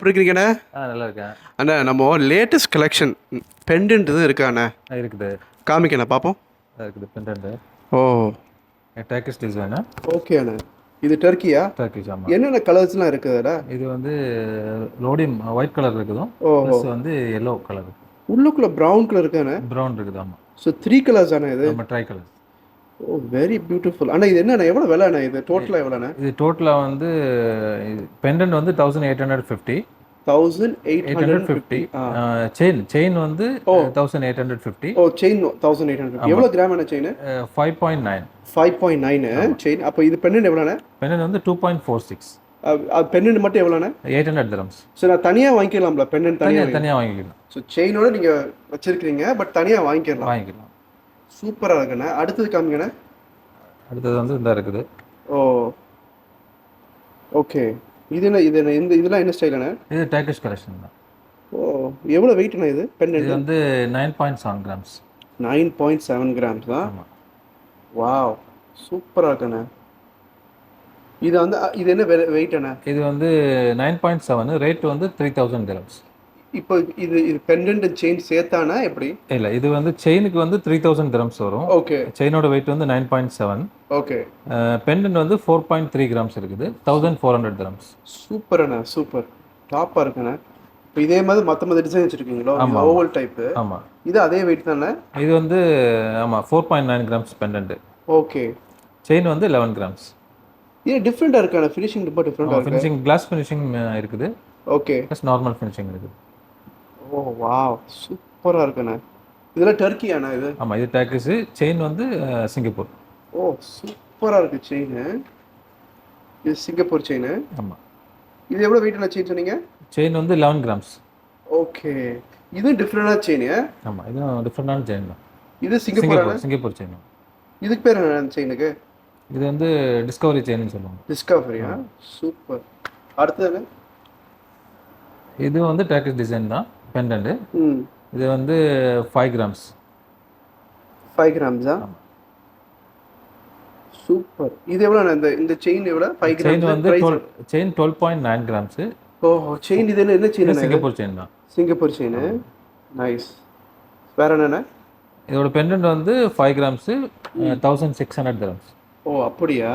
எப்படி இருக்கீங்கண்ணே? நல்லா இருக்கேன் அண்ணா. நம்ம லேட்டஸ்ட் கலெக்ஷன் பெண்டன்ட் இது இருக்கா அண்ணா? இருக்குது. காமிக்கண்ணா பார்ப்போம். இருக்குது பெண்டன்ட். ஓ, டர்க்கிஷ் டிசைன். ஓகே அண்ணா. இது டர்க்கியா? டர்க்கிஷ். ஆமாம். என்னென்ன கலர்ஸ்லாம் இருக்குதுடா? இது வந்து ரோடியம் ஒயிட் கலர் இருக்குதும், ப்ளஸ் வந்து எல்லோ கலர். உள்ளுக்குள்ள ப்ரௌன் கலர் இருக்காண்ணே? ப்ரௌன் இருக்குது. ஆமாம். ஸோ 3 கலர்ஸ் அண்ணா இது? ஆமாம், ட்ரை கலர். ஓ, வெரி பியூட்டிஃபுல் அண்ணா. இது என்னண்ணா, எவ்வளோ விலை அண்ணா? இது டோட்டலாக எவ்வளோண்ணா? இது டோட்டலாக வந்து பெண்டன்ட் வந்து 1850. 1850. செயின் வந்து 1850. ஓ, செயின் 1850. எவ்வளோ கிராம் அண்ணா செயின்? 5.9. 5.9 செயின். அப்போ இது பெண்டன்ட் எவ்வளோண்ணா? பெண்டன்ட் வந்து 2.46. பெண்டன்ட் மட்டும் எவ்வளோண்ணா? 800 dirhams. ஸோ நான் தனியாக வாங்கிக்கலாம்ல? பெண்டன்ட் தனியாக வாங்கிக்கலாம். ஸோ செயினோட நீங்கள் வச்சிருக்கிறீங்க, பட் தனியாக வாங்கிக்கலாம். சூப்பராக இருக்குண்ணே. அடுத்தது காமிங்கண்ணே. அடுத்தது வந்து இந்த இருக்குது. ஓ, ஓகே. இது என்ன இதெல்லாம் என்ன ஸ்டைலுண்ணே? இது டர்க்கிஷ் கலெக்ஷன் தான். ஓ, எவ்வளோ வெயிட்ண்ணா இது பெண்டன்ட்? இது வந்து 9.7 grams. 9.7 grams தான். வாவ், சூப்பராக இருக்குண்ணே. இது வந்து இது என்ன வெயிட் அண்ணா? இது வந்து 9.7. ரேட் வந்து 3000 dirhams. இப்போ இது பெண்டன்ட் செயின் சேர்த்தானா எப்படி? இல்லை, இது வந்து செயினுக்கு வந்து 3000 dirhams வரும். ஓகே. செயினோட வெயிட் வந்து 9.7. ஓகே. பெண்டன்ட் வந்து 4.3 grams இருக்குது. 1400 dirhams. சூப்பர் அண்ணா, சூப்பர். டாப்பாக இருக்குண்ணே. இப்போ இதே மாதிரி மற்ற டிசைன் வச்சுருக்கீங்களோ? Oval type. ஆமாம். இது அதே வெயிட் தானே? இது வந்து ஆமாம் 4.9 grams பெண்டன்ட். ஓகே. செயின் வந்து 11 grams. இது டிஃப்ரெண்ட்டாக இருக்காண்ணா. ஃபினிஷிங் ரொம்ப டிஃப்ரெண்ட்டாக இருக்குது. ஃபினிஷிங் கிளாஸ் ஃபினிஷிங் இருக்குது. ஓகே. ப்ளஸ் நார்மல் ஃபினிஷிங் இருக்குது. ஓ, வாவ், சூப்பராக இருக்குண்ணே. இதெல்லாம் டர்க்கியாண்ணா இது? ஆமாம், இது டர்க்கிஷ். செயின் வந்து சிங்கப்பூர். ஓ, சூப்பராக இருக்குது செயின். இது சிங்கப்பூர் செயின். ஆமாம். இது எவ்வளோ வெயிட்டான செயின் சொன்னீங்க? செயின் வந்து 11 grams. ஓகே. இது டிஃப்ரெண்டான செயின். ஆமாம், இதுவும் டிஃப்ரெண்டான செயின் தான். இது சிங்கப்பூர் செயின். இதுக்கு பேர் என்ன செயினுக்கு? இது வந்து டிஸ்கவரி செயின்னு சொல்லுவாங்க. டிஸ்கவரியா? சூப்பர். அடுத்தது இது வந்து டர்க்கிஷ் டிசைன் தான் பெண்டன்ட். இது வந்து 5 grams. 5 grams. சூப்பர். இது எவ்வளோ இந்த செயின் எவ்வளோ? 5 grams. செயின் வந்து செயின் 12.9 grams. ஓ, செயின் இது என்ன செயின்? சிங்கப்பூர் செயின் தான். Singapore chain. நைஸ். வேற என்னண்ணே? இதோட பெண்டன்ட் வந்து 5 grams, 1600 dirhams. ஓ, அப்படியா?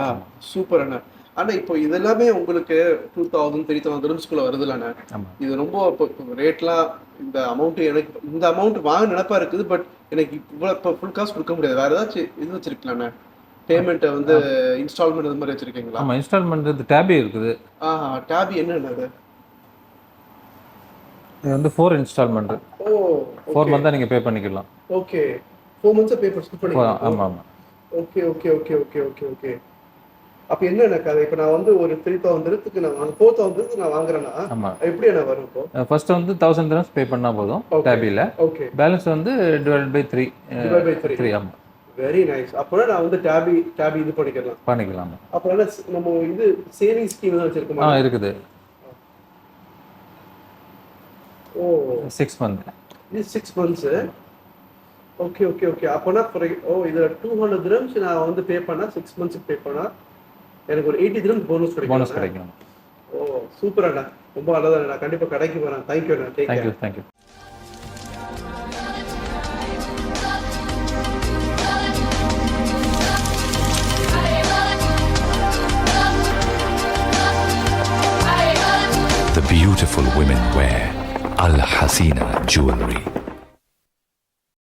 சூப்பர் அண்ணா. ஆனால் இப்போ இதெல்லாமே உங்களுக்கு 2000 3000 dirhamsக்குள்ள வருதுல்லண்ணே? இது ரொம்ப இப்போ ரேட்லாம் இந்த அமௌண்ட்டு எனக்கு இந்த அமௌண்ட் வாங்க நினப்பா இருக்குது. பட் எனக்கு இவ்வளோ இப்போ ஃபுல் காசு கொடுக்க முடியாது. வேறு ஏதாச்சும் இது வச்சுருக்கலாண்ணே? பேமெண்ட்டை வந்து இன்ஸ்டால்மெண்ட் இது மாதிரி வச்சுருக்கீங்களா? ஆமாம், இன்ஸ்டால்மெண்ட் இது டேபி இருக்குது. டேபி என்னென்ன அது? இது வந்து 4 இன்ஸ்டால்மெண்ட். ஓ, 4 மந்த்தாக நீங்கள் பே பண்ணிக்கலாம். ஓகே. 4 months பே பண்ணிக்கலாம். ஆமாம் ஆமாம். Okay okay okay okay okay okay. அப்போ என்ன கதை? இப்போ நான் வந்து ஒரு 3000 dirhamsக்கு நான் 4000 dirhamsக்கு நான் வாங்குறேன்னா எப்படி என்ன வரும்? இப்போ ஃபர்ஸ்ட் வந்து 1000 dirhams பே பண்ணால் போதும் டேபியில். ஓகே. பேலன்ஸ் வந்து டிவைடட் பை 3. ஆமாம். Very nice. அப்போ நான் வந்து டேபி இது பண்ணிக்கலாம். அப்போ நம்ம இது சேவிங் ஸ்கீம் தான் வச்சிருக்கோமா? இருக்குது. ஓ, 6 months. இது 6 months. Okay okay okay. அப்போனா இதில் 200 dirhams நான் வந்து பே பண்ணால் 6 monthsக்கு பே பண்ணால் எனக்கு ஒரு 80 dirhams போனஸ் கிடைக்கும். ஓ, சூப்பர் அண்ணா. ரொம்ப நல்லதா. நான் கண்டிப்பாக கடைக்கு வரேன். Thank you Anna. Thank you. The beautiful women wear Al Hasina jewelry.